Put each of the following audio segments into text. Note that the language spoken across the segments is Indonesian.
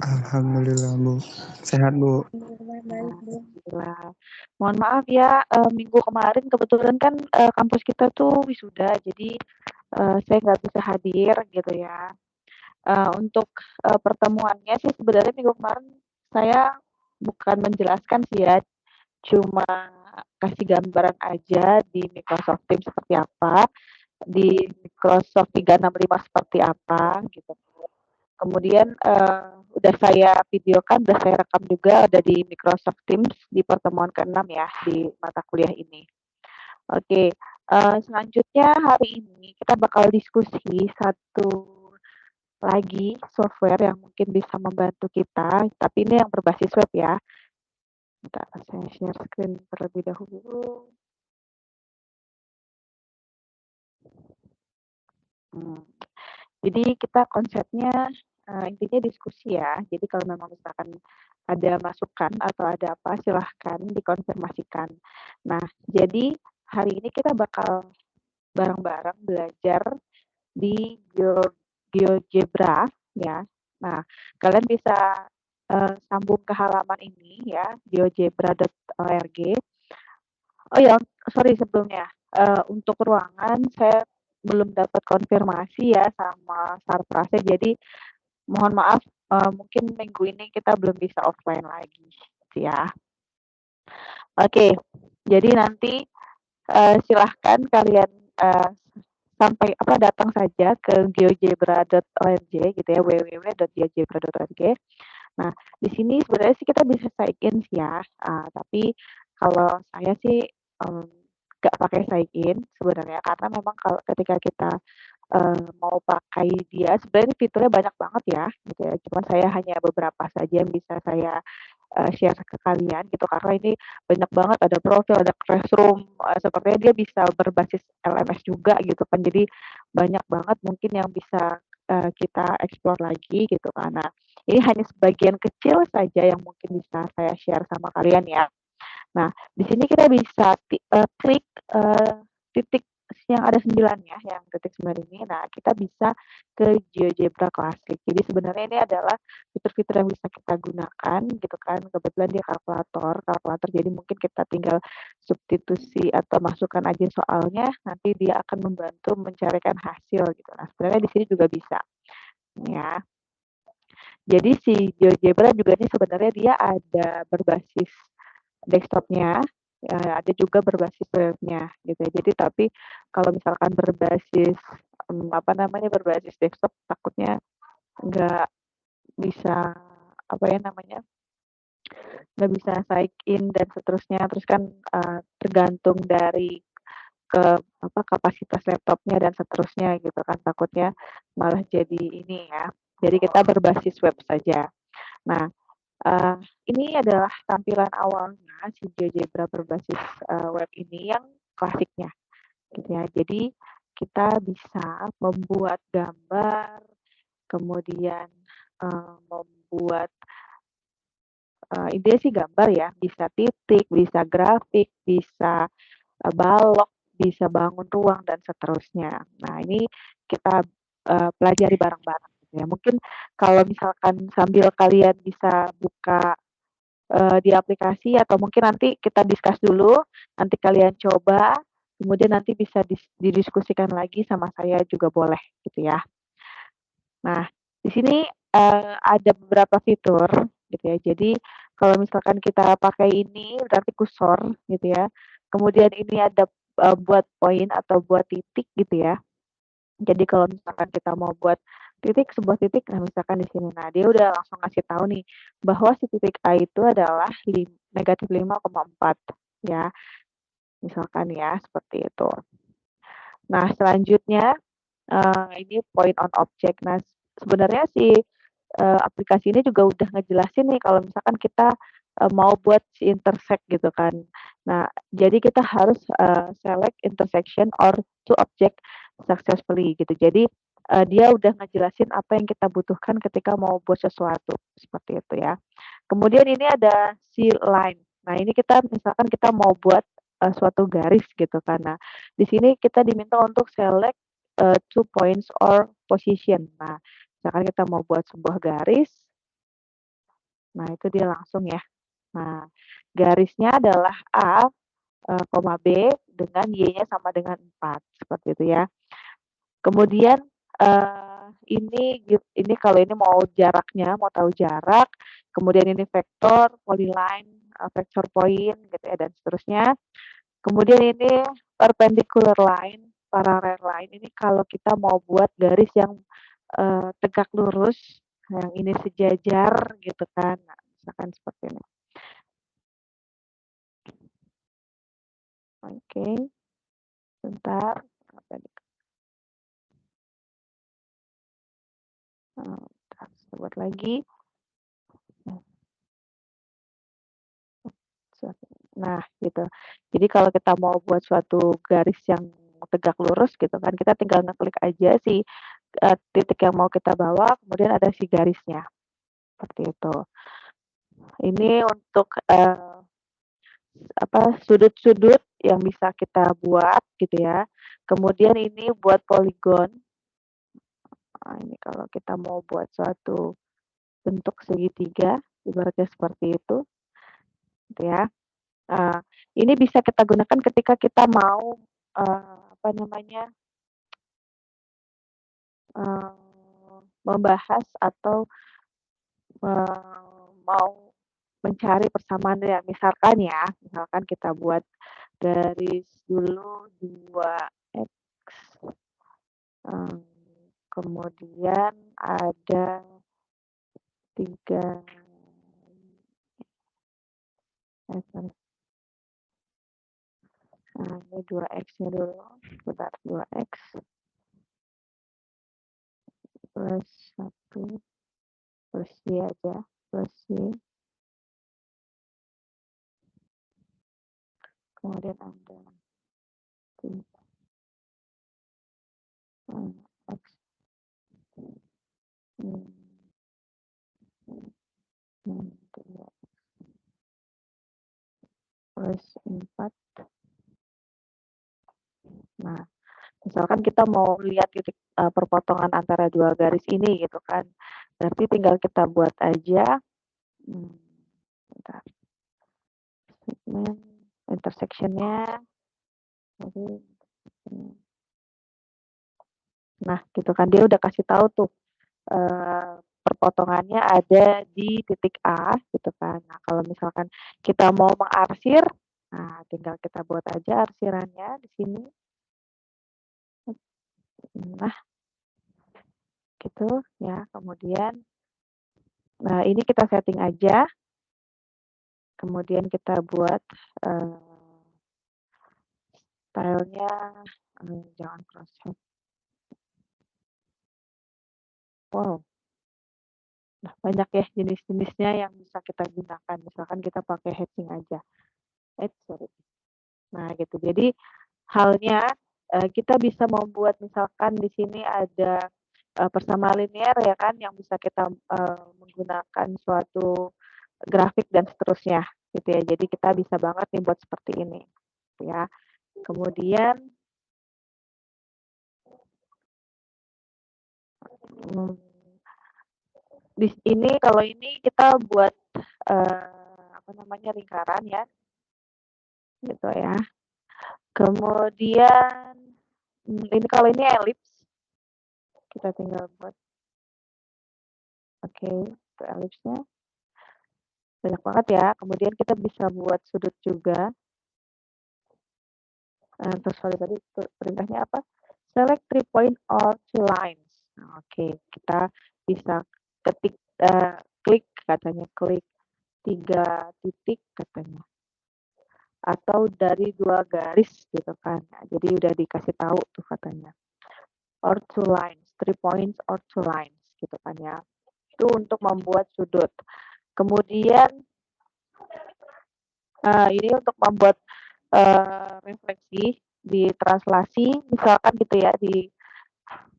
Alhamdulillah, Bu. Sehat, Bu. Alhamdulillah Ya, baik, Bu. alhamdulillah. Mohon maaf ya, minggu kemarin kebetulan kan, kampus kita tuh wisuda, jadi, saya nggak bisa hadir gitu ya. Untuk, pertemuannya sih sebenarnya minggu kemarin saya bukan menjelaskan sih ya, cuma kasih gambaran aja di Microsoft Teams seperti apa, di Microsoft 365 seperti apa gitu. Kemudian, udah saya videokan, udah saya rekam juga, ada di Microsoft Teams di pertemuan ke-6 ya, di mata kuliah ini. Oke, selanjutnya hari ini kita bakal diskusi satu lagi software yang mungkin bisa membantu kita, tapi ini yang berbasis web ya. Bentar, saya share screen terlebih dahulu. Hmm. Jadi kita konsepnya intinya diskusi ya. Jadi kalau memang misalkan ada masukan atau ada apa silahkan dikonfirmasikan. Nah, jadi hari ini kita bakal bareng-bareng belajar di GeoGebra ya. Nah, kalian bisa sambung ke halaman ini ya, geogebra.org. Oh ya, sorry sebelumnya. Untuk ruangan saya belum dapat konfirmasi ya sama Sarprasnya, jadi mohon maaf, mungkin minggu ini kita belum bisa offline lagi, gitu ya. Oke, jadi nanti, silahkan kalian, datang saja ke geogebra.org gitu ya, www.geogebra.org. Nah, di sini sebenarnya sih kita bisa sign in sih ya, tapi kalau saya sih, mmm, nggak pakai sign in sebenarnya karena memang kalau ketika kita mau pakai dia sebenarnya fiturnya banyak banget ya gitu ya, cuman saya hanya beberapa saja yang bisa saya, share ke kalian gitu karena ini banyak banget ada profil, ada classroom, sepertinya dia bisa berbasis LMS juga gitu kan. Jadi banyak banget mungkin yang bisa, kita explore lagi gitu kan. Nah, ini hanya sebagian kecil saja yang mungkin bisa saya share sama kalian ya. Nah, di sini kita bisa klik, titik yang ada 9 ya, yang titik 9 ini. Nah, kita bisa ke GeoGebra Classic. Jadi sebenarnya ini adalah fitur-fitur yang bisa kita gunakan gitu kan. Kebetulan dia kalkulator. Jadi mungkin kita tinggal substitusi atau masukkan aja soalnya, nanti dia akan membantu mencarikan hasil gitu. Nah, sebenarnya di sini juga bisa ya. Jadi si GeoGebra juga ini sebenarnya dia ada berbasis desktopnya, ada juga berbasis webnya gitu ya. Jadi tapi kalau misalkan berbasis, berbasis desktop takutnya nggak bisa, apa ya namanya, nggak bisa sign in dan seterusnya. Terus kan, tergantung dari ke kapasitas laptopnya dan seterusnya gitu kan, takutnya malah jadi ini ya, jadi kita berbasis web saja. Nah, Eee, ini adalah tampilan awalnya si GeoGebra berbasis, web ini yang klasiknya, gitu ya. Jadi kita bisa membuat gambar, kemudian, membuat, intinya sih gambar ya, bisa titik, bisa grafik, bisa, balok, bisa bangun ruang dan seterusnya. Nah, ini kita, pelajari bareng-bareng gitu ya. Mungkin kalau misalkan sambil kalian bisa buka di aplikasi atau mungkin nanti kita discuss dulu, nanti kalian coba, kemudian nanti bisa didiskusikan lagi sama saya juga boleh gitu ya. Nah, di sini, ada beberapa fitur gitu ya. Jadi kalau misalkan kita pakai ini berarti kursor gitu ya, kemudian ini ada, buat poin atau buat titik gitu ya. Jadi kalau misalkan kita mau buat titik, sebuah titik, nah misalkan di sini, nah dia udah langsung ngasih tahu nih bahwa si titik A itu adalah negatif 5,4 ya, misalkan ya seperti itu. Nah selanjutnya ini point on object. Nah sebenarnya si aplikasi ini juga udah ngejelasin nih kalau misalkan kita mau buat si intersect gitu kan. Nah jadi kita harus select intersection or to object successfully gitu. Jadi dia udah ngejelasin apa yang kita butuhkan ketika mau buat sesuatu seperti itu ya. Kemudian ini ada si line. Nah ini kita misalkan kita mau buat suatu garis gitu kan. Nah di sini kita diminta untuk select 2 points or position. Nah misalkan kita mau buat sebuah garis, Nah, itu dia langsung ya. Nah, garisnya adalah A, koma B dengan Y-nya sama dengan 4 seperti itu ya. Kemudian, ini kalau ini mau jaraknya, mau tahu jarak, kemudian ini vektor, polyline, vector point gitu ya dan seterusnya. Kemudian ini perpendicular line, parallel line, ini kalau kita mau buat garis yang, tegak lurus, yang ini sejajar gitu kan. Nah, misalkan seperti ini. Oke, sebentar, bentar, saya buat lagi. Nah, gitu. Jadi kalau kita mau buat suatu garis yang tegak lurus gitu kan, kita tinggal ngeklik aja si, titik yang mau kita bawa, kemudian ada si garisnya, seperti itu. Ini untuk, sudut-sudut yang bisa kita buat gitu ya. Kemudian ini buat poligon. Nah, ini kalau kita mau buat suatu bentuk segitiga, ibaratnya seperti itu, gitu ya. Eee, ini bisa kita gunakan ketika kita mau, apa namanya, membahas atau, mau mencari persamaan ya. Misalkan kita buat garis dulu 2x, mmm, kemudian ada 3 sorry, ini 2x-nya dulu, sebentar, 2x plus 1 plus y aja, plus y, kemudian ada 3, x, mmm, 2 plus 4. Nah, misalkan kita mau lihat titik, perpotongan antara 2 garis ini gitu kan, berarti tinggal kita buat aja, mmm, bentar, segmen intersection-nya, jadi nah gitu kan dia udah kasih tahu tuh, perpotongannya ada di titik A gitu kan. Nah, kalau misalkan kita mau mengarsir, nah tinggal kita buat aja arsirannya di sini. Nah, gitu ya. Kemudian, nah ini kita setting aja, kemudian kita buat, stylenya, jangan crosshead. Wow, nah banyak ya jenis-jenisnya yang bisa kita gunakan. Misalkan kita pakai hatching aja. Sorry. Nah gitu. Jadi halnya, kita bisa membuat misalkan di sini ada, persamaan linear ya kan yang bisa kita, menggunakan suatu grafik dan seterusnya gitu ya. Jadi kita bisa banget nih buat seperti ini, gitu ya. Kemudian, mmm, ini kalau ini kita buat, apa namanya, lingkaran ya, gitu ya. Kemudian, ini kalau ini elips, kita tinggal buat oke, untuk elipsnya banyak banget ya. Kemudian kita bisa buat sudut juga. Terus sorry tadi perintahnya apa? Select 3 point or 2 lines. Nah, oke, kita bisa ketik, klik katanya, klik 3 titik katanya, atau dari 2 garis gitu kan. Nah, jadi udah dikasih tahu tuh katanya, or 2 lines, 3 points or 2 lines gitu kan ya. Itu untuk membuat sudut. Kemudian, ini untuk membuat, refleksi di translasi misalkan gitu ya,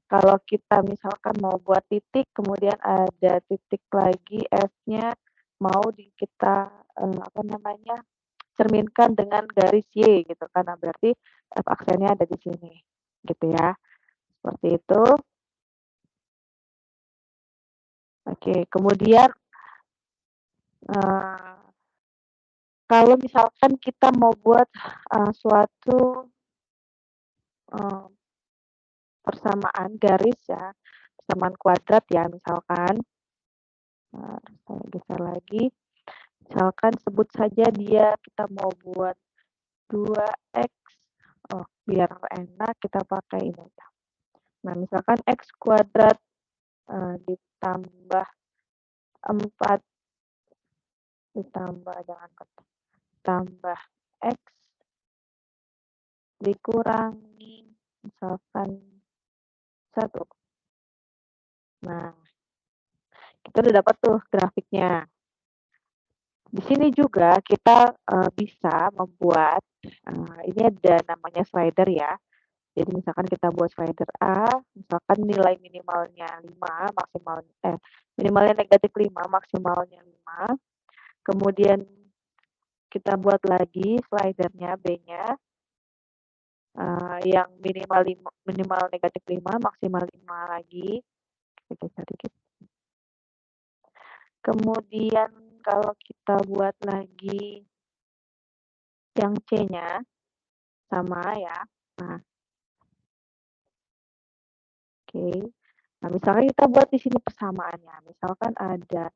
kalau kita misalkan mau buat titik kemudian ada titik lagi F-nya mau kita, apa namanya, cerminkan dengan garis Y gitu kan. Nah, berarti F aksennya ada di sini, gitu ya. Seperti itu. Oke, kemudian Eee, kalau misalkan kita mau buat, suatu, eee, persamaan garis ya, persamaan kuadrat ya misalkan, saya geser lagi, misalkan sebut saja dia kita mau buat 2x, oh biar enak kita pakai ini aja. Nah misalkan x kuadrat, ditambah 4 ditambah jangan tambah x dikurangi misalkan 1. Nah, kita udah dapat tuh grafiknya. Di sini juga kita, bisa membuat, ini ada namanya slider ya. Jadi misalkan kita buat slider A, misalkan nilai minimalnya 5, minimalnya negatif 5, maksimalnya 5. Kemudian kita buat lagi slidernya B-nya, yang minimal negatif 5, maksimal 5 lagi. Kita geser dikit. Kemudian kalau kita buat lagi yang C-nya sama ya. Nah, oke. Nah, misalkan kita buat di sini persamaannya. Misalkan ada,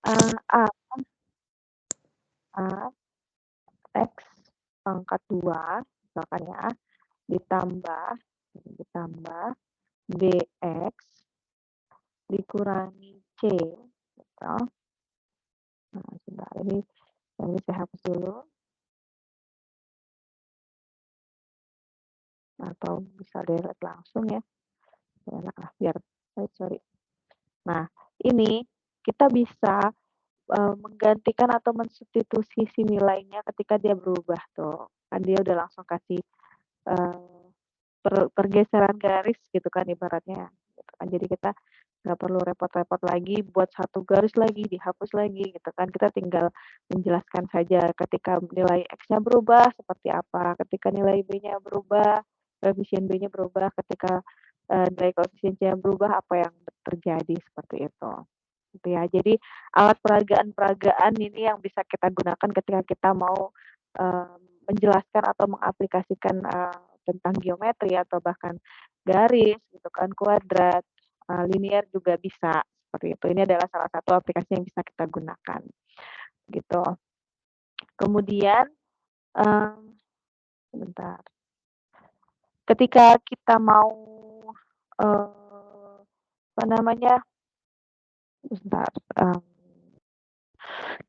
A A X pangkat 2 misalkan ya, ditambah ditambah BX dikurangi C gitu. Nah, sebentar ini saya hapus dulu atau bisa delete langsung ya. Enak lah biar sorry. Nah, ini kita bisa menggantikan atau mensubstitusi si nilainya ketika dia berubah tuh. Kan dia udah langsung kasih, eee, pergeseran garis gitu kan ibaratnya, gitu kan. Jadi kita nggak perlu repot-repot lagi buat satu garis lagi, dihapus lagi gitu kan. Kita tinggal menjelaskan saja ketika nilai X-nya berubah seperti apa, ketika nilai B-nya berubah, koefisien B-nya berubah, ketika, nilai koefisien C-nya berubah, apa yang terjadi, seperti itu. Gitu ya. Jadi alat peragaan-peragaan ini yang bisa kita gunakan ketika kita mau, eee, menjelaskan atau mengaplikasikan, tentang geometri atau bahkan garis gitu kan, kuadrat, linier juga bisa, seperti itu. Ini adalah salah satu aplikasi yang bisa kita gunakan, gitu. Kemudian, mmm, sebentar, ketika kita mau, eee, apa namanya, sebentar,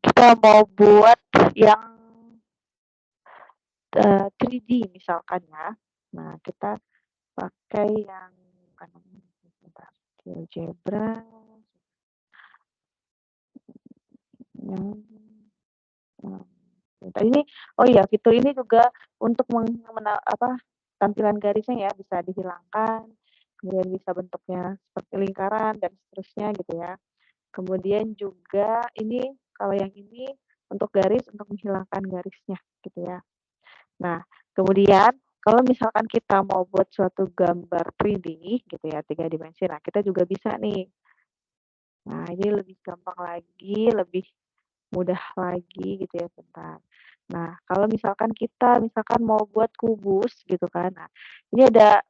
kita mau buat yang 3D misalkan ya. Nah, kita pakai yang apa namanya, sebentar, GeoGebra yang, eee, sebentar ini oh iya fitur ini juga untuk tampilan garisnya ya bisa dihilangkan, kemudian bisa bentuknya seperti lingkaran dan seterusnya gitu ya. Kemudian juga ini kalau yang ini untuk garis untuk menghilangkan garisnya gitu ya. Nah, kemudian kalau misalkan kita mau buat suatu gambar 3D gitu ya, 3 dimensi, nah kita juga bisa nih. Nah, ini lebih gampang lagi, lebih mudah lagi gitu ya, bentar. Nah, kalau misalkan mau buat kubus gitu kan. Nah, ini ada,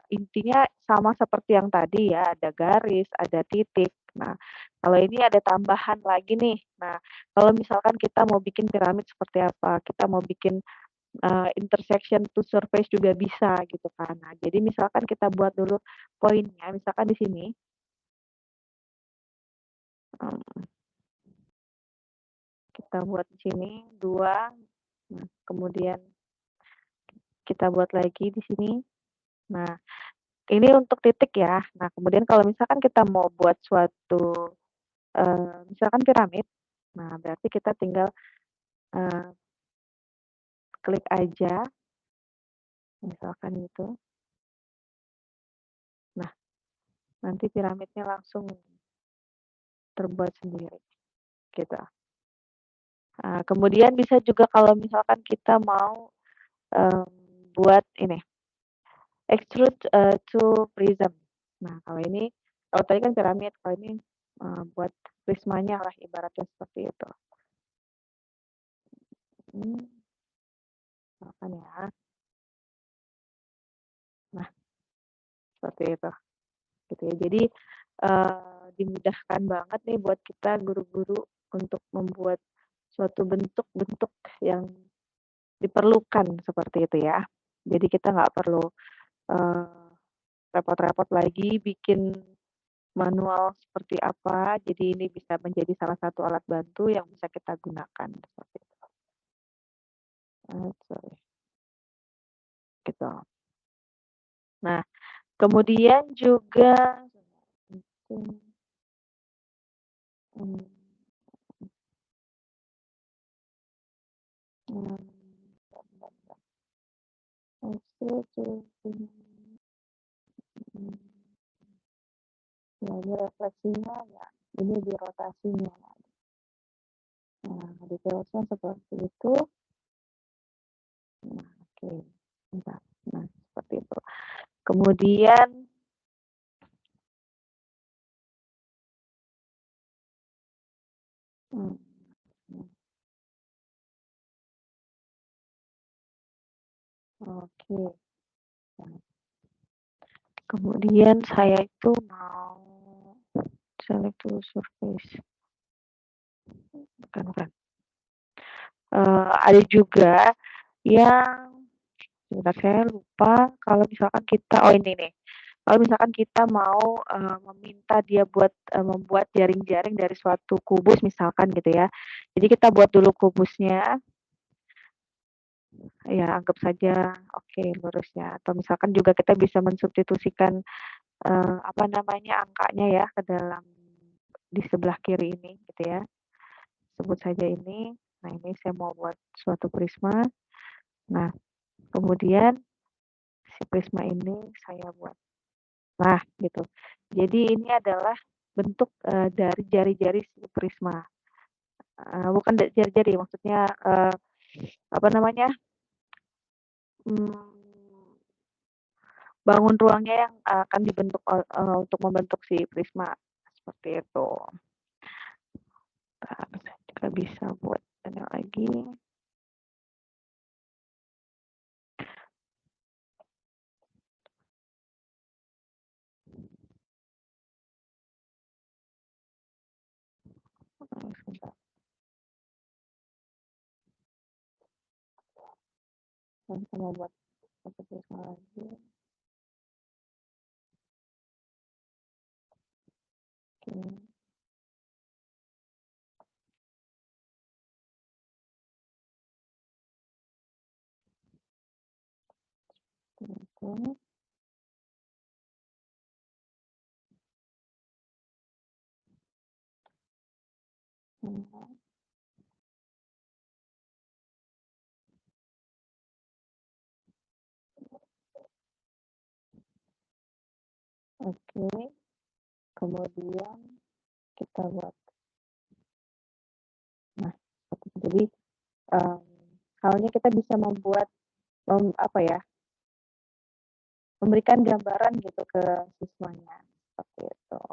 intinya sama seperti yang tadi ya, ada garis, ada titik. Nah, kalau ini ada tambahan lagi nih. Nah, kalau misalkan kita mau bikin piramid seperti apa, kita mau bikin intersection to surface juga bisa gitu kan. Nah, jadi misalkan kita buat dulu poinnya, misalkan di sini, mmm, kita buat di sini 2, nah kemudian kita buat lagi di sini. Nah, ini untuk titik ya. Nah, kemudian kalau misalkan kita mau buat suatu, misalkan piramid, nah berarti kita tinggal, eee, klik aja, misalkan gitu. Nah, nanti piramidnya langsung terbuat sendiri, gitu. Kemudian bisa juga kalau misalkan kita mau, mmm, buat ini, extrude, to prism. Nah, kalau tadi kan piramid, kalau ini, buat Prismanya lah ibaratnya seperti itu. Mmm, Misalkan ya. Nah, seperti itu, gitu ya. Jadi, dimudahkan banget nih buat kita guru-guru untuk membuat suatu bentuk-bentuk yang diperlukan seperti itu ya. Jadi kita nggak perlu, eee, repot-repot lagi bikin manual seperti apa, jadi ini bisa menjadi salah satu alat bantu yang bisa kita gunakan, seperti itu. Oke, gitu. Nah, kemudian juga mungkin, mmm, mmm, ya ini refleksinya ya, ini di rotasinya. Nah, detailnya seperti itu. Nah, oke, bentar. Nah, seperti itu. Kemudian mmm, oke. Nah, kemudian saya itu mau select to surface, bukan, ada juga yang sebentar saya lupa kalau misalkan kita oh ini nih, kalau misalkan kita mau, meminta dia buat, membuat jaring-jaring dari suatu kubus misalkan gitu ya. Jadi kita buat dulu kubusnya, ya anggap saja oke lurus ya, atau misalkan juga kita bisa mensubstitusikan, apa namanya, angkanya ya ke dalam di sebelah kiri ini gitu ya, sebut saja ini. Nah ini saya mau buat suatu prisma. Nah kemudian si prisma ini saya buat. Nah gitu. Jadi ini adalah bentuk, dari jari-jari si prisma, bukan jari-jari maksudnya, apa namanya, mmm, bangun ruangnya yang akan dibentuk untuk membentuk si prisma, seperti itu. Saya juga bisa buat ini lagi. Sebentar, saya mau buat satu prisma lagi. Oke, itu. Mhm, oke, kemudian kita buat. Nah, seperti itu. Jadi, mmm, halnya kita bisa membuat, apa ya, memberikan gambaran gitu ke siswanya, seperti itu.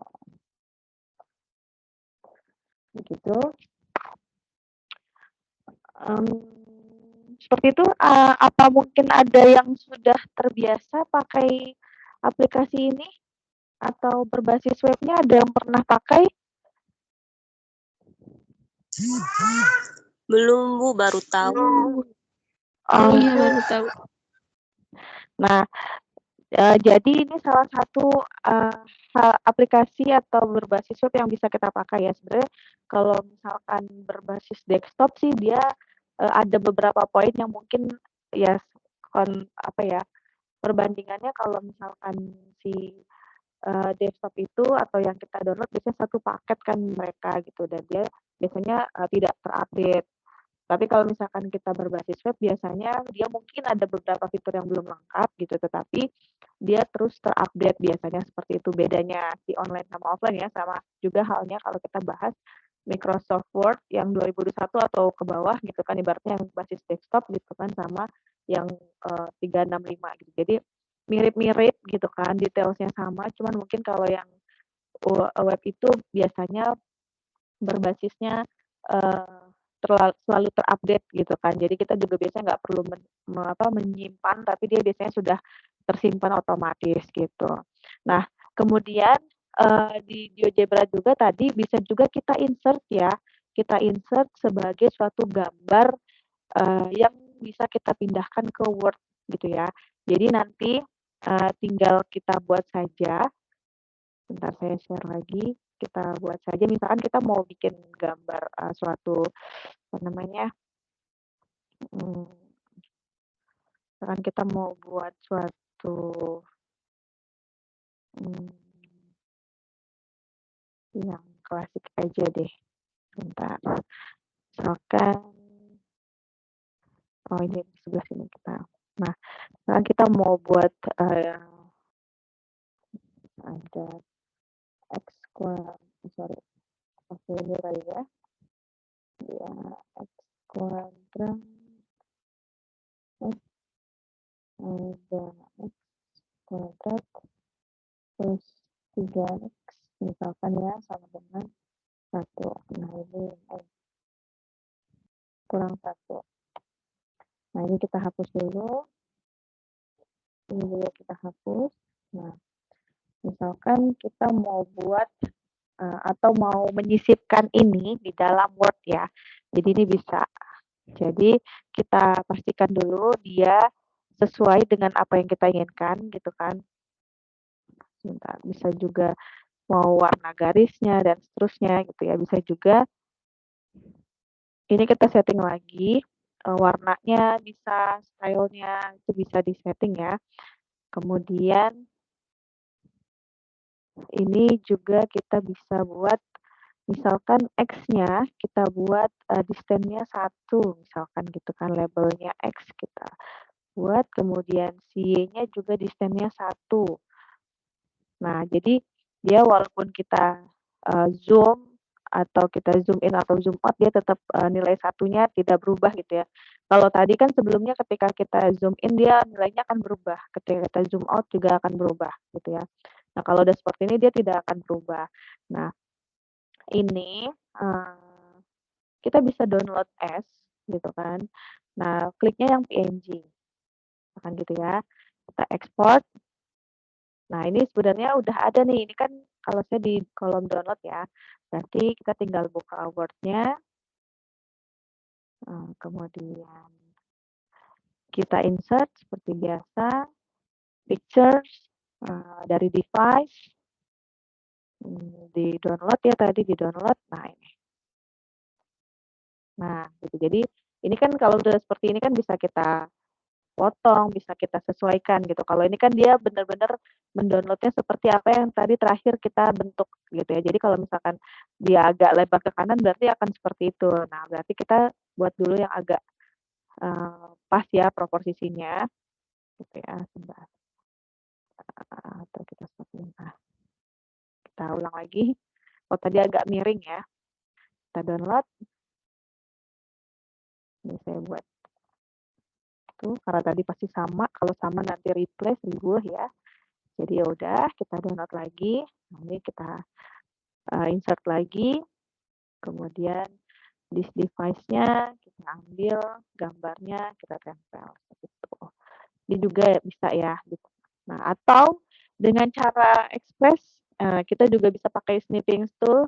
Begitu, seperti itu, apa mungkin ada yang sudah terbiasa pakai aplikasi ini atau berbasis webnya, ada yang pernah pakai? Belum Bu, baru tahu. Oh, Iya, baru tahu. nah, jadi ini salah satu, aplikasi atau berbasis web yang bisa kita pakai ya. Sebenarnya kalau misalkan berbasis desktop sih dia, ada beberapa poin yang mungkin ya apa ya, perbandingannya kalau misalkan si, desktop itu atau yang kita download biasanya satu paket kan mereka gitu dan dia biasanya, tidak terupdate. Tapi kalau misalkan kita berbasis web biasanya dia mungkin ada beberapa fitur yang belum lengkap gitu, tetapi dia terus terupdate biasanya seperti itu bedanya si online sama offline ya, sama juga halnya kalau kita bahas Microsoft Word yang 2021 atau ke bawah gitu kan ibaratnya yang basis desktop gitu kan sama yang, 365 gitu. Jadi mirip-mirip gitu kan, detailsnya sama, cuman mungkin kalau yang web itu biasanya berbasisnya, eee, selalu terupdate gitu kan. Jadi kita juga biasanya nggak perlu menyimpan, tapi dia biasanya sudah tersimpan otomatis gitu. Nah, kemudian, di GeoGebra juga tadi bisa juga kita insert ya, kita insert sebagai suatu gambar, yang bisa kita pindahkan ke Word gitu ya. Jadi nanti, tinggal kita buat saja. Bentar saya share lagi, kita buat saja misalkan kita mau bikin gambar, suatu apa namanya, mmm, misalkan kita mau buat suatu, mmm, yang klasik aja deh, bentar. Misalkan oh ini di sebelah sini kita. Nah, misalkan kita mau buat, ada X sorry, pakai ini kali ya, ya X kuadrat, ada X kuadrat plus 3x misalkan ya sama dengan 1. Nah ini kurang 1. Nah ini kita hapus dulu. Ini juga kita hapus. Nah misalkan kita mau buat atau mau menyisipkan ini di dalam Word ya. Jadi ini bisa. Jadi kita pastikan dulu dia sesuai dengan apa yang kita inginkan gitu kan. Sebentar, bisa juga mau warna garisnya dan seterusnya gitu ya. Bisa juga ini kita setting lagi, warnanya bisa, stylenya itu bisa di-setting ya. Kemudian ini juga kita bisa buat misalkan X-nya kita buat, distance-nya 1 misalkan gitu kan, labelnya X kita buat, kemudian si Y-nya juga distance-nya 1. Nah, jadi dia walaupun kita, zoom atau kita zoom in atau zoom out dia tetap, nilai satunya tidak berubah gitu ya. Kalau tadi kan sebelumnya ketika kita zoom in dia nilainya akan berubah, ketika kita zoom out juga akan berubah gitu ya. Nah, kalau udah seperti ini dia tidak akan berubah. Nah, ini, kita bisa download as gitu kan. Nah, kliknya yang PNG, misalkan gitu ya. Kita ekspor. Nah, ini sebenarnya udah ada nih, ini kan kalau saya di kolom download ya, berarti kita tinggal buka Word-nya, kemudian kita insert seperti biasa, pictures, dari device, di-download ya tadi, di-download, nah ini. Nah, gitu. Jadi ini kan kalau udah seperti ini kan bisa kita potong, bisa kita sesuaikan gitu. Kalau ini kan dia benar-benar mendownloadnya seperti apa yang tadi terakhir kita bentuk gitu ya. Jadi kalau misalkan dia agak lebar ke kanan berarti akan seperti itu. Nah, berarti kita buat dulu yang agak, pas ya proporsinya gitu ya, sebentar, atau kita seperti ini. Nah, kita ulang lagi. Oh, tadi agak miring ya. Kita download. Ini saya buat tuh karena tadi pasti sama, kalau sama nanti replace ribuh ya. Jadi ya udah kita download lagi. Nah, ini kita insert lagi, kemudian disk device-nya kita ambil gambarnya, kita tempel gitu. Ini juga bisa ya gitu. Nah, atau dengan cara express, kita juga bisa pakai snipping tool.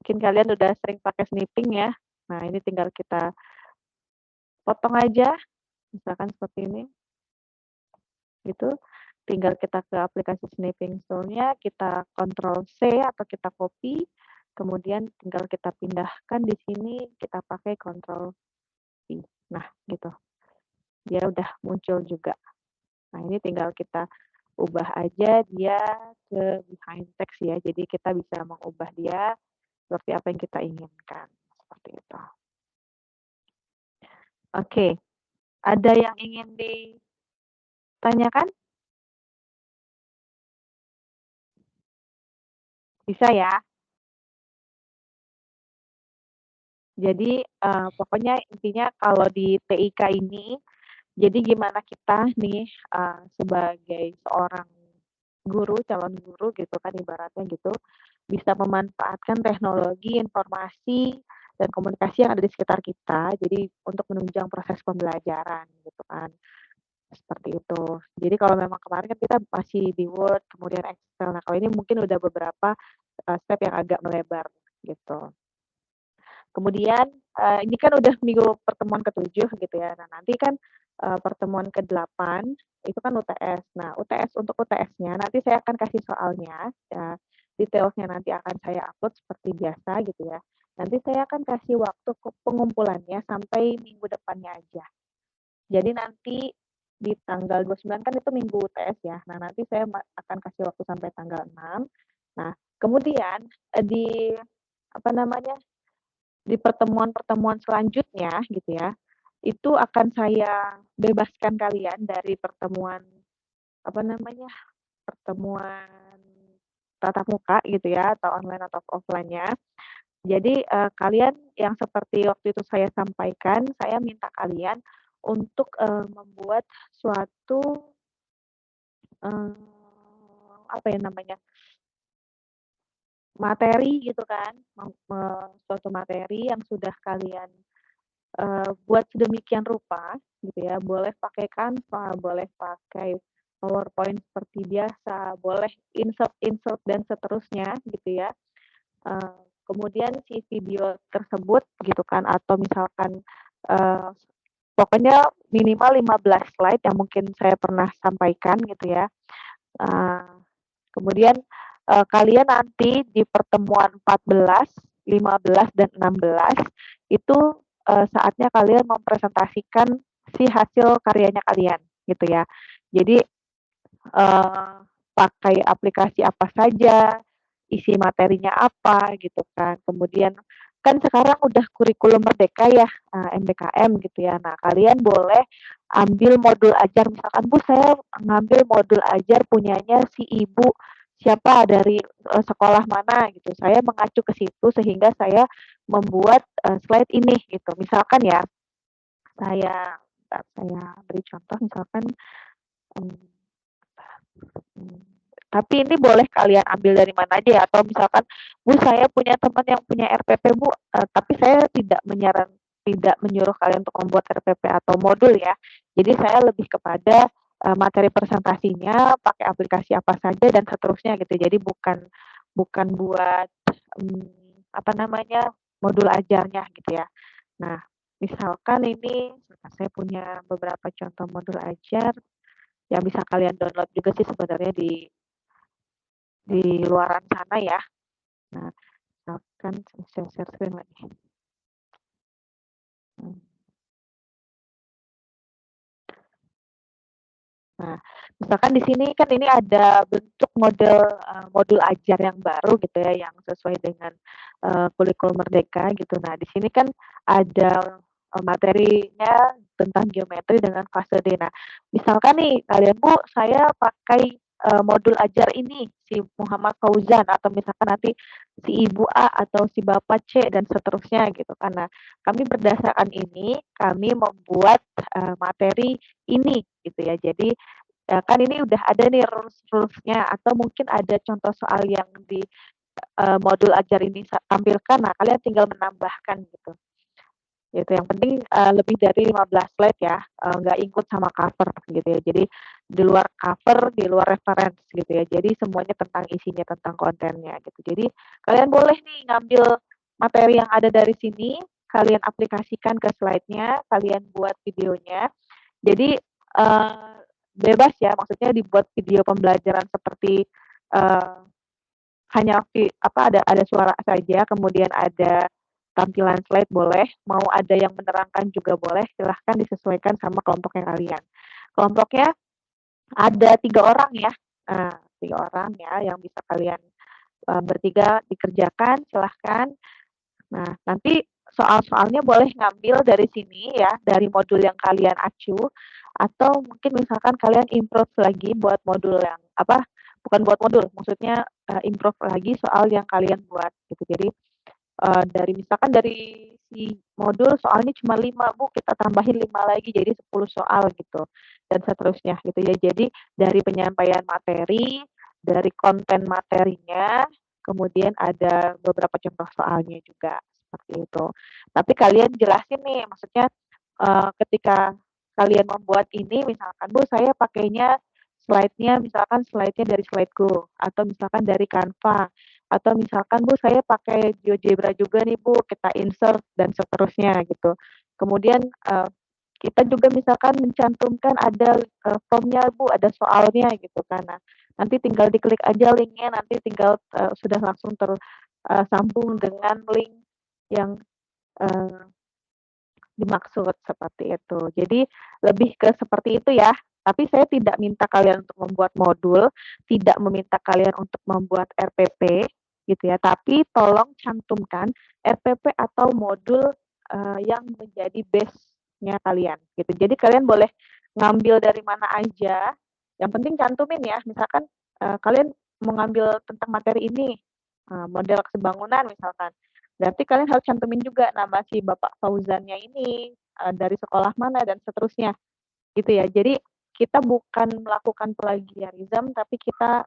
Mungkin kalian udah sering pakai snipping ya. Nah, ini tinggal kita potong aja, misalkan seperti ini, gitu. Tinggal kita ke aplikasi snipping tool-nya, kita Ctrl C atau kita copy, kemudian tinggal kita pindahkan di sini, kita pakai Ctrl V. Nah, gitu. Dia udah muncul juga. Nah, ini tinggal kita ubah aja dia ke behind text ya. Jadi kita bisa mengubah dia seperti apa yang kita inginkan. Seperti itu. Oke. Ada yang ingin ditanyakan? Bisa ya? Jadi, pokoknya intinya kalau di TIK ini, jadi gimana kita nih, sebagai seorang guru, calon guru gitu kan ibaratnya gitu, bisa memanfaatkan teknologi, informasi, dan komunikasi yang ada di sekitar kita, jadi untuk menunjang proses pembelajaran gitu kan, seperti itu. Jadi kalau memang kemarin kan kita masih di Word, kemudian Excel, nah kalau ini mungkin udah beberapa, step yang agak melebar gitu. Kemudian, ini kan udah minggu pertemuan ke-7 gitu ya. Nah, nanti kan, pertemuan ke-8 itu kan UTS. Nah, untuk UTS-nya nanti saya akan kasih soalnya, detailsnya nanti akan saya upload seperti biasa gitu ya. Nanti saya akan kasih waktu pengumpulannya sampai minggu depannya aja. Jadi nanti di tanggal 29 kan itu minggu UTS ya. Nah, nanti saya akan kasih waktu sampai tanggal 6. Nah, kemudian, di apa namanya, di pertemuan-pertemuan selanjutnya gitu ya, itu akan saya bebaskan kalian dari pertemuan, apa namanya, pertemuan tatap muka gitu ya, atau online atau offline-nya. Jadi, kalian yang seperti waktu itu saya sampaikan, saya minta kalian untuk, membuat suatu, eee, apa ya namanya, materi gitu kan, suatu materi yang sudah kalian buat sedemikian rupa gitu ya, boleh pakai Canva, boleh pakai PowerPoint seperti biasa, boleh insert-insert dan seterusnya gitu ya. Kemudian si video tersebut gitu kan atau misalkan, eee, pokoknya minimal 15 slide yang mungkin saya pernah sampaikan gitu ya. Eee, kemudian, kalian nanti di pertemuan 14, 15, dan 16 itu, saatnya kalian mempresentasikan si hasil karyanya kalian, gitu ya. Jadi, pakai aplikasi apa saja, isi materinya apa, gitu kan. Kemudian kan sekarang udah kurikulum merdeka ya, MBKM gitu ya. Nah, kalian boleh ambil modul ajar, misalkan, "Bu, saya ngambil modul ajar punyanya si ibu siapa dari, sekolah mana," gitu. Saya mengacu ke situ sehingga saya membuat, slide ini gitu. Misalkan ya, saya beri contoh misalkan, mmm Mmm, tapi ini boleh kalian ambil dari mana aja ya, atau misalkan, "Bu, saya punya teman yang punya RPP, Bu, tapi saya tidak menyuruh kalian untuk membuat RPP atau modul ya. Jadi saya lebih kepada, materi presentasinya, pakai aplikasi apa saja dan seterusnya," gitu. Jadi bukan bukan buat, apa namanya, modul ajarnya gitu ya. Nah, misalkan ini sebentar saya punya beberapa contoh modul ajar yang bisa kalian download juga sih sebenarnya di luaran sana ya. Nah, misalkan saya share screen lagi. Mmm. Nah, misalkan di sini kan ini ada bentuk modul ajar yang baru gitu ya, yang sesuai dengan, kurikulum merdeka gitu. Nah, di sini kan ada, materinya tentang geometri dengan fase D. Nah, misalkan nih kalian, "Bu, saya pakai, modul ajar ini, si Muhammad Fauzan," atau misalkan nanti si Ibu A atau si Bapak C dan seterusnya gitu kan. Nah, kami berdasarkan ini, kami membuat, materi ini gitu ya. Jadi, kan ini udah ada nih rules-rules-nya atau mungkin ada contoh soal yang di, modul ajar ini tampilkan, nah kalian tinggal menambahkan gitu. Gitu, yang penting, lebih dari 15 slide ya, nggak ikut sama cover gitu ya. Jadi di luar cover, di luar reference gitu ya. Jadi semuanya tentang isinya, tentang kontennya gitu. Jadi kalian boleh nih ngambil materi yang ada dari sini, kalian aplikasikan ke slide-nya, kalian buat videonya. Jadi, bebas ya, maksudnya dibuat video pembelajaran seperti, eee, hanya ada suara saja, kemudian ada tampilan slide boleh, mau ada yang menerangkan juga boleh, silahkan disesuaikan sama kelompoknya kalian. Kelompoknya ada 3 orang ya, 3 orang ya yang bisa kalian, bertiga dikerjakan, silahkan. Nah, nanti soal-soalnya boleh ngambil dari sini ya, dari modul yang kalian acu, atau mungkin misalkan kalian improve lagi buat modul yang bukan buat modul, maksudnya, improve lagi soal yang kalian buat gitu. Jadi, dari si modul soalnya cuma 5 Bu, kita tambahin 5 lagi jadi 10 soal gitu, dan seterusnya gitu ya. Jadi dari penyampaian materi, dari konten materinya, kemudian ada beberapa contoh soalnya juga, seperti itu. Tapi kalian jelasin nih, maksudnya, ketika kalian membuat ini misalkan, "Bu, saya pakainya slide-nya misalkan slide-nya dari Slido atau misalkan dari Canva, atau misalkan, "Bu, saya pakai GeoGebra juga nih, Bu, kita insert," dan seterusnya gitu. Kemudian, kita juga misalkan mencantumkan ada, formnya, Bu, ada soalnya gitu kan. Nah, nanti tinggal diklik aja linknya, nanti tinggal, sudah langsung sambung dengan link yang, eee dimaksud, seperti itu. Jadi lebih ke seperti itu ya, tapi saya tidak minta kalian untuk membuat modul, tidak meminta kalian untuk membuat RPP gitu ya, tapi tolong cantumkan RPP atau modul, yang menjadi base-nya kalian gitu. Jadi kalian boleh ngambil dari mana aja, yang penting cantumin ya, misalkan, kalian mengambil tentang materi ini, model kesebangunan misalkan. Berarti kalian harus cantumin juga nama si Bapak Fauzannya ini, dari sekolah mana dan seterusnya, gitu ya. Jadi kita bukan melakukan plagiarism, tapi kita,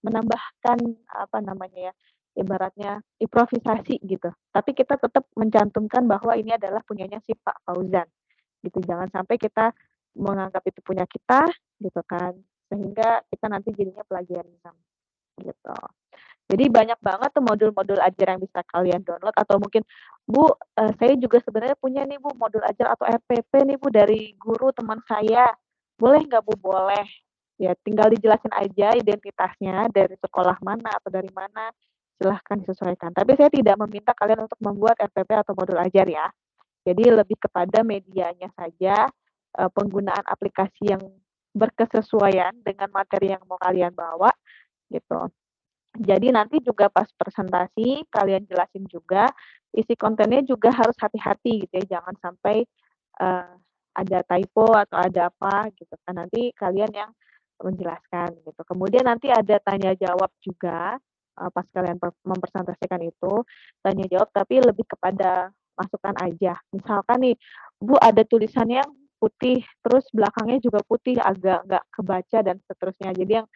menambahkan, apa namanya ya, ibaratnya improvisasi gitu. Tapi kita tetap mencantumkan bahwa ini adalah punyanya si Pak Fauzan, gitu. Jangan sampai kita menganggap itu punya kita, gitu kan, sehingga kita nanti jadinya plagiarism, gitu. Jadi banyak banget tuh modul-modul ajar yang bisa kalian download atau mungkin, "Bu, saya juga sebenarnya punya nih Bu modul ajar atau RPP nih Bu dari guru teman saya, boleh nggak Bu?" "Boleh." Ya tinggal dijelasin aja identitasnya dari sekolah mana atau dari mana, silahkan disesuaikan. Tapi saya tidak meminta kalian untuk membuat RPP atau modul ajar ya. Jadi lebih kepada medianya saja, penggunaan aplikasi yang berkesesuaian dengan materi yang mau kalian bawa, gitu. Jadi nanti juga pas presentasi kalian jelasin juga, isi kontennya juga harus hati-hati gitu ya, jangan sampai, eee, ada typo atau ada apa gitu kan, nanti kalian yang menjelaskan gitu. Kemudian nanti ada tanya jawab juga, pas kalian mempresentasikan itu, tanya jawab tapi lebih kepada masukan aja. Misalkan nih, "Bu, ada tulisannya putih, terus belakangnya juga putih, agak nggak kebaca," dan seterusnya. Jadi yang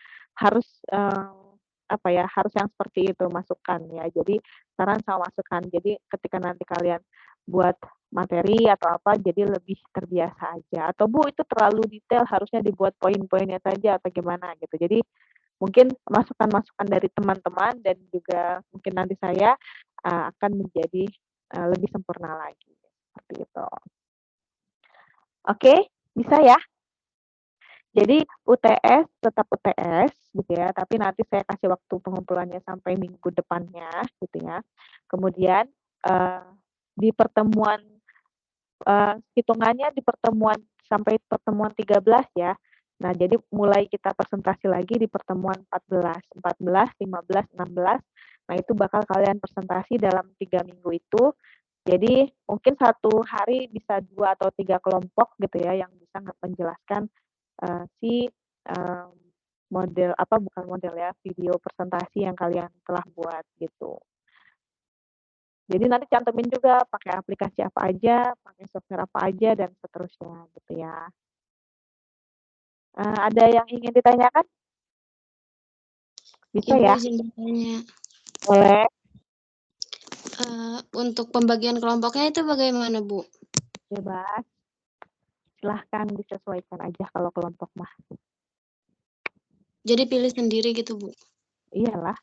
harus, apa ya, harus yang seperti itu masukan ya. Jadi saran sama masukan. Jadi ketika nanti kalian buat materi atau apa, jadi lebih terbiasa aja. Atau, "Bu, itu terlalu detail, harusnya dibuat poin-poinnya saja," atau gimana gitu. Jadi mungkin masukan-masukan dari teman-teman dan juga mungkin nanti saya, akan menjadi, lebih sempurna lagi, seperti itu. Oke, bisa ya? Jadi UTS tetap UTS gitu ya, tapi nanti saya kasih waktu pengumpulannya sampai minggu depannya gitu ya. Kemudian, eee, di pertemuan hitungannya di pertemuan sampai pertemuan 13 ya. Nah, jadi mulai kita presentasi lagi di pertemuan 14, 15, 16. Nah, itu bakal kalian presentasi dalam 3 minggu itu. Jadi mungkin satu hari bisa 2 atau 3 kelompok gitu ya yang bisa menjelaskan, si, eee, model apa, bukan model ya, video presentasi yang kalian telah buat gitu. Jadi nanti cantumin juga pakai aplikasi apa aja, pakai software apa aja, dan seterusnya gitu ya. Ada yang ingin ditanyakan? Bisa Ibu ya? izin bertanya, Boleh. untuk pembagian kelompoknya itu bagaimana, Bu? Bebas. Silahkan disesuaikan aja kalau kelompok mah. Jadi pilih sendiri gitu, Bu? Iyalah.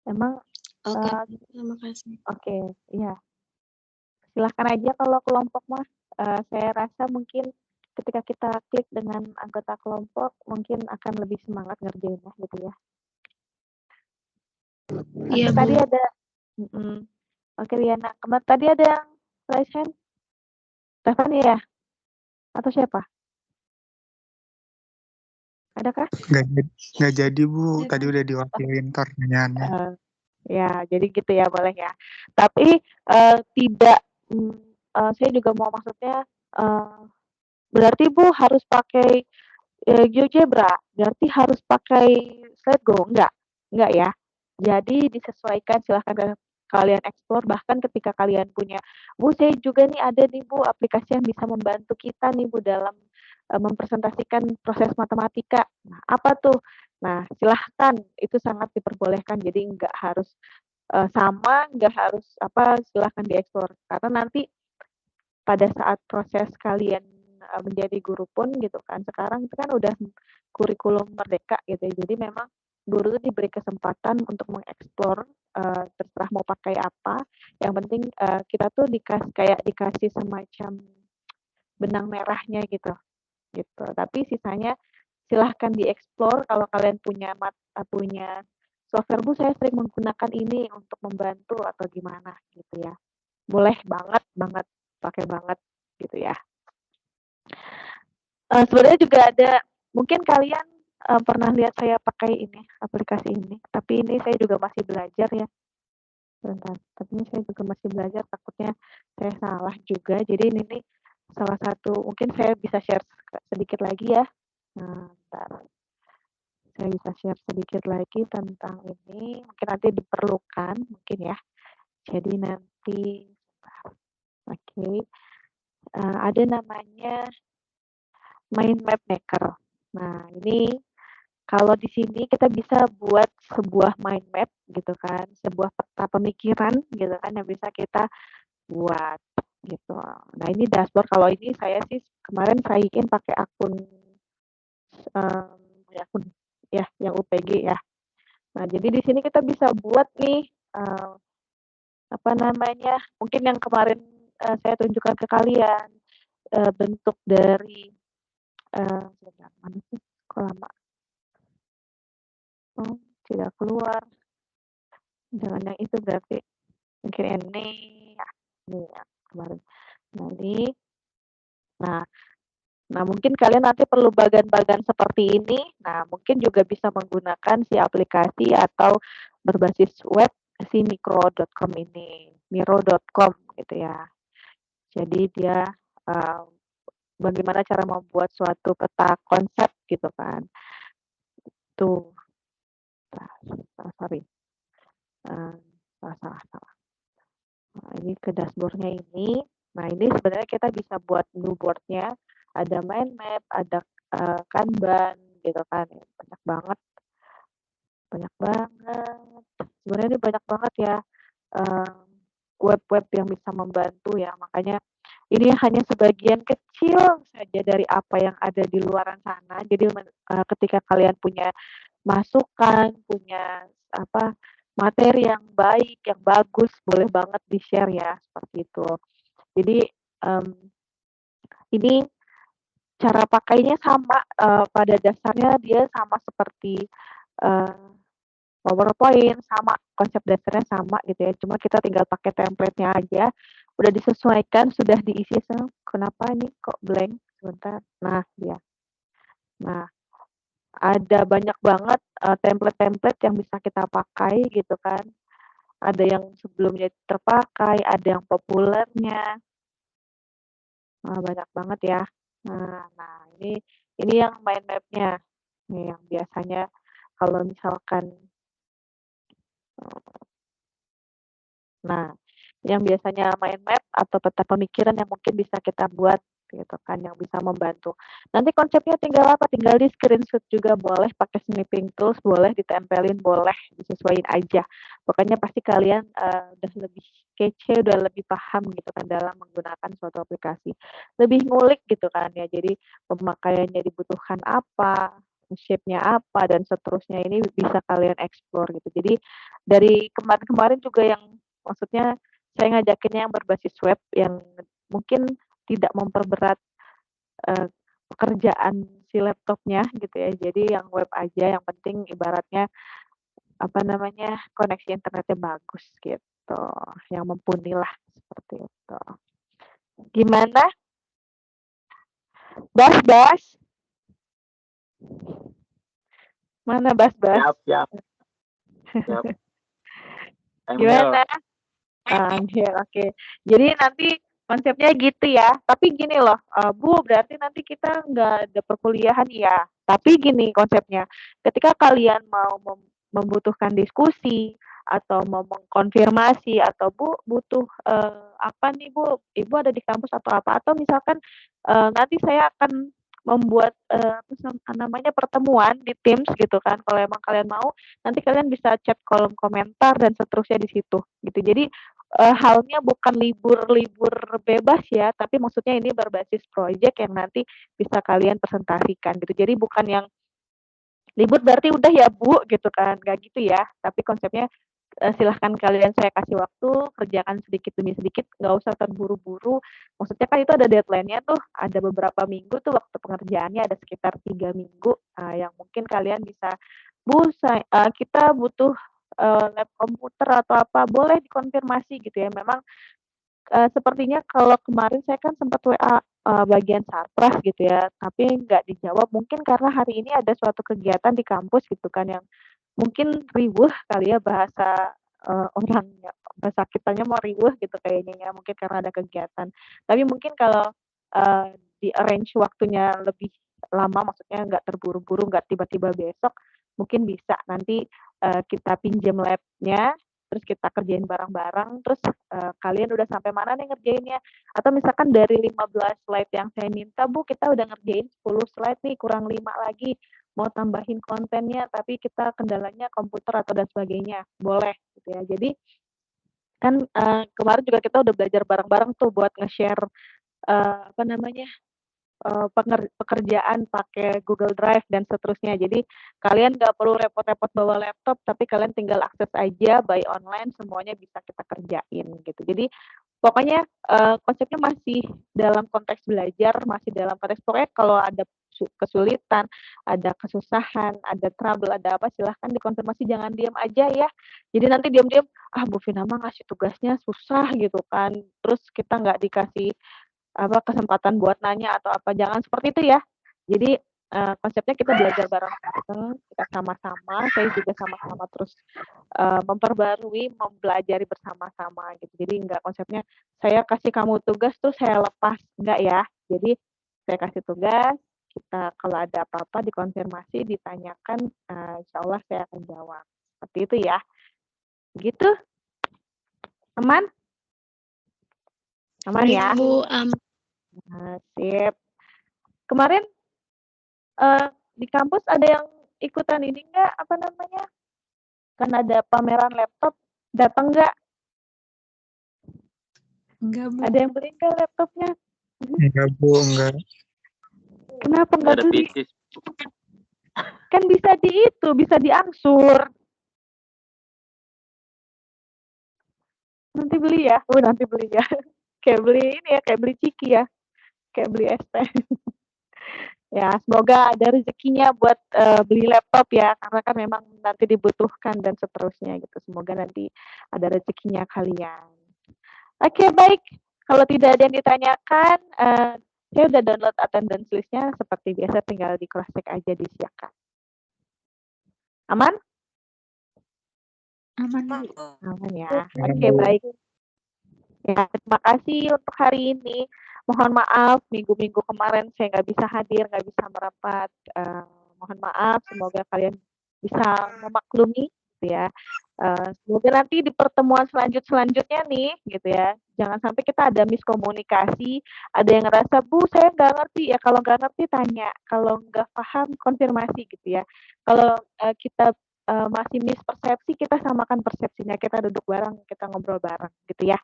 Emang, Oke, terima kasih. oke, iya. Silahkan aja kalau kelompok mah, saya rasa mungkin ketika kita klik dengan anggota kelompok, mungkin akan lebih semangat ngerjainnya gitu ya. Oke, Iya, Bu. tadi ada oke Riana, tadi ada yang raise hand? Stephanie ya? Atau siapa? Adakah? Nggak jadi Bu, tadi udah diwakilin pertanyaannya. Ya, jadi gitu ya, boleh ya. Tapi, tidak, saya juga mau maksudnya, berarti Bu harus pakai, GeoGebra, berarti harus pakai Slido, enggak ya. Jadi disesuaikan, silahkan kalian eksplor, bahkan ketika kalian punya, "Bu, saya juga nih ada nih Bu aplikasi yang bisa membantu kita nih Bu dalam, mempresentasikan proses matematika. Nah, apa tuh? Nah, silahkan, itu sangat diperbolehkan. Jadi nggak harus sama, nggak harus apa, silahkan dieksplor. Karena nanti pada saat proses kalian menjadi guru pun gitu kan, sekarang itu kan udah kurikulum merdeka gitu ya. Jadi memang guru itu diberi kesempatan untuk mengeksplor terserah mau pakai apa. Yang penting kita tuh dikasih semacam benang merahnya gitu. Tapi sisanya silahkan dieksplor. Kalau kalian punya software, Bu, saya sering menggunakan ini untuk membantu atau gimana gitu ya. Boleh banget pakai banget gitu ya. Sebenarnya juga ada, mungkin kalian pernah lihat saya pakai ini aplikasi ini, tapi ini saya juga masih belajar ya. Bentar, tapi ini saya juga masih belajar, takutnya saya salah juga. Jadi ini nih salah satu, mungkin saya bisa share sedikit lagi ya. Nah, bentar. Saya bisa share sedikit lagi tentang ini, mungkin nanti diperlukan mungkin ya. Jadi nanti, oke, ada namanya Mind Map Maker. Nah, ini kalau di sini kita bisa buat sebuah mind map gitu kan, sebuah peta pemikiran gitu kan yang bisa kita buat gitu. Nah, ini dashboard. Kalau ini saya sih kemarin sign pakai akun akun ya yang UPG ya. Nah, jadi di sini kita bisa buat nih apa namanya? Mungkin yang kemarin saya tunjukkan ke kalian bentuk dari sebentar, mana sih? Kok lama? Oh, tidak keluar. Jangan yang itu berarti. Mungkin ini ya, ini ya kemarin. Nah, nah mungkin kalian nanti perlu bagan-bagan seperti ini. Nah, mungkin juga bisa menggunakan si aplikasi atau berbasis web si micro.com ini, miro.com gitu ya. Jadi dia bagaimana cara membuat suatu peta konsep gitu kan. Tuh, sorry. Salah. Nah, ini ke dashboard-nya ini. Nah, ini sebenarnya kita bisa buat new board-nya. Ada mind map, ada Kanban gitu kan. Banyak banget. Sebenarnya ini banyak banget ya web-web yang bisa membantu ya. Makanya ini hanya sebagian kecil saja dari apa yang ada di luaran sana. Jadi ketika kalian punya masukan, punya apa materi yang baik, yang bagus, boleh banget di-share ya, seperti itu. Jadi ini cara pakainya sama, pada dasarnya dia sama seperti PowerPoint, sama konsep dasarnya sama gitu ya. Cuma kita tinggal pakai template-nya aja, udah disesuaikan, sudah diisi. Kenapa ini kok blank? Sebentar. Nah, ya. Nah, ada banyak banget template-template yang bisa kita pakai gitu kan. Ada yang sebelumnya terpakai, ada yang populernya. Banyak banget ya. Nah ini yang mind map-nya. Nih yang biasanya kalau misalkan nah, yang biasanya mind map atau peta pemikiran yang mungkin bisa kita buat gitu kan, yang bisa membantu. Nanti konsepnya tinggal apa? Tinggal di screenshot juga boleh, pakai snipping tools boleh, ditempelin boleh, disesuaiin aja. Pokoknya pasti kalian udah lebih kece, udah lebih paham gitu kan dalam menggunakan suatu aplikasi. Lebih ngulik gitu kan ya. Jadi pemakaiannya dibutuhkan apa, shape-nya apa dan seterusnya ini bisa kalian explore gitu. Jadi dari kemarin-kemarin juga yang maksudnya saya ngajakinnya yang berbasis web yang mungkin tidak memperberat pekerjaan si laptopnya gitu ya. Jadi yang web aja, yang penting ibaratnya apa namanya koneksi internetnya bagus gitu. Yang mumpuni lah seperti itu. Gimana? Bas? Mana Bas? Siap. Gimana? Angel, oke. Jadi nanti konsepnya gitu ya. Tapi gini loh, Bu, berarti nanti kita nggak ada perkuliahan ya. Tapi gini konsepnya, ketika kalian mau membutuhkan diskusi atau mau mengkonfirmasi atau Bu butuh apa nih Bu? Ibu ada di kampus atau apa? Atau misalkan nanti saya akan membuat, namanya, pertemuan di Teams gitu kan. Kalau emang kalian mau, nanti kalian bisa chat kolom komentar dan seterusnya di situ, gitu. Jadi, halnya bukan libur-libur bebas ya, tapi maksudnya ini berbasis project yang nanti bisa kalian presentasikan gitu. Jadi bukan yang libur berarti udah ya Bu, gitu kan, nggak gitu ya. Tapi konsepnya, silahkan kalian saya kasih waktu, kerjakan sedikit demi sedikit, nggak usah terburu-buru. Maksudnya kan itu ada deadline-nya tuh, ada beberapa minggu tuh waktu pengerjaannya, ada sekitar 3 minggu, yang mungkin kalian bisa, "Bu, kita butuh, lab komputer atau apa, boleh dikonfirmasi," gitu ya. Memang sepertinya kalau kemarin saya kan sempat WA, bagian Sarpras gitu ya, tapi nggak dijawab. Mungkin karena hari ini ada suatu kegiatan di kampus gitu kan yang mungkin riweuh kali ya bahasa, orangnya, bahasa kitanya mau riweuh gitu kayaknya ya, mungkin karena ada kegiatan. Tapi mungkin kalau, di-arrange waktunya lebih lama, maksudnya nggak terburu-buru, nggak tiba-tiba besok, mungkin bisa nanti, kita pinjam lab-nya, terus kita kerjain bareng-bareng, terus, kalian udah sampai mana nih ngerjainnya, atau misalkan dari 15 slide yang saya minta, "Bu, kita udah ngerjain 10 slide nih, kurang 5 lagi, mau tambahin kontennya, tapi kita kendalanya komputer," atau dan sebagainya, boleh gitu ya. Jadi kan, kemarin juga kita udah belajar bareng-bareng tuh buat nge-share, apa namanya, pekerjaan pakai Google Drive dan seterusnya. Jadi kalian nggak perlu repot-repot bawa laptop, tapi kalian tinggal akses aja by online, semuanya bisa kita kerjain gitu. Jadi pokoknya, konsepnya masih dalam konteks belajar, masih dalam konteks pokoknya kalau ada kesulitan, ada kesusahan, ada trouble, ada apa, silahkan dikonfirmasi, jangan diam aja ya. Jadi nanti diam-diam, "Ah, Bu Vina mah ngasih tugasnya susah," gitu kan, terus kita nggak dikasih apa, kesempatan buat nanya atau apa, jangan seperti itu ya. Jadi, konsepnya kita belajar bareng-bareng, kita sama-sama, saya juga sama-sama terus, memperbarui, mempelajari bersama-sama gitu. Jadi enggak konsepnya, saya kasih kamu tugas terus saya lepas, enggak ya. Jadi, saya kasih tugas, kita kalau ada apa-apa dikonfirmasi, ditanyakan, insyaallah saya akan jawab. Seperti itu ya. Gitu, aman? Aman Baik, ya? Bu, Sip. Kemarin, di kampus ada yang ikutan ini enggak, apa namanya, kan ada pameran laptop, datang nggak? enggak, Bu. Ada yang beli nggak laptopnya? Enggak, Bu, enggak. Kenapa nggak Ada beli? bisnis. Kan bisa bisa diangsur. Nanti beli ya? Nanti beli ya. Kayak beli ini ya, kayak beli ciki ya, kayak beli es teh. Ya, semoga ada rezekinya buat, beli laptop ya, karena kan memang nanti dibutuhkan dan seterusnya gitu. Semoga nanti ada rezekinya kalian. Oke, baik. Kalau tidak ada yang ditanyakan, saya udah download attendance list-nya seperti biasa, tinggal di cross check aja, disiapkan. Aman? Aman, Bu. Aman ya. Oke, baik. Ya, terima kasih untuk hari ini. Mohon maaf minggu-minggu kemarin saya nggak bisa hadir, nggak bisa merapat. Mohon maaf, semoga kalian bisa memaklumi gitu ya. Semoga nanti di pertemuan selanjutnya nih gitu ya, jangan sampai kita ada miskomunikasi, ada yang ngerasa, "Bu, saya nggak ngerti." Ya kalau nggak ngerti tanya, kalau nggak paham konfirmasi gitu ya. Kalau, kita, masih mispersepsi, kita samakan persepsinya, kita duduk bareng, kita ngobrol bareng gitu ya.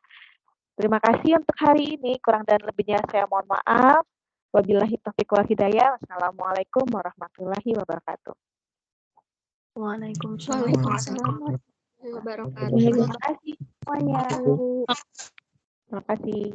Terima kasih untuk hari ini, kurang dan lebihnya saya mohon maaf. Wabillahi taufiq wal hidayah. Wassalamualaikum warahmatullahi wabarakatuh. Waalaikumsalam warahmatullahi wabarakatuh. Terima kasih semuanya. Terima kasih.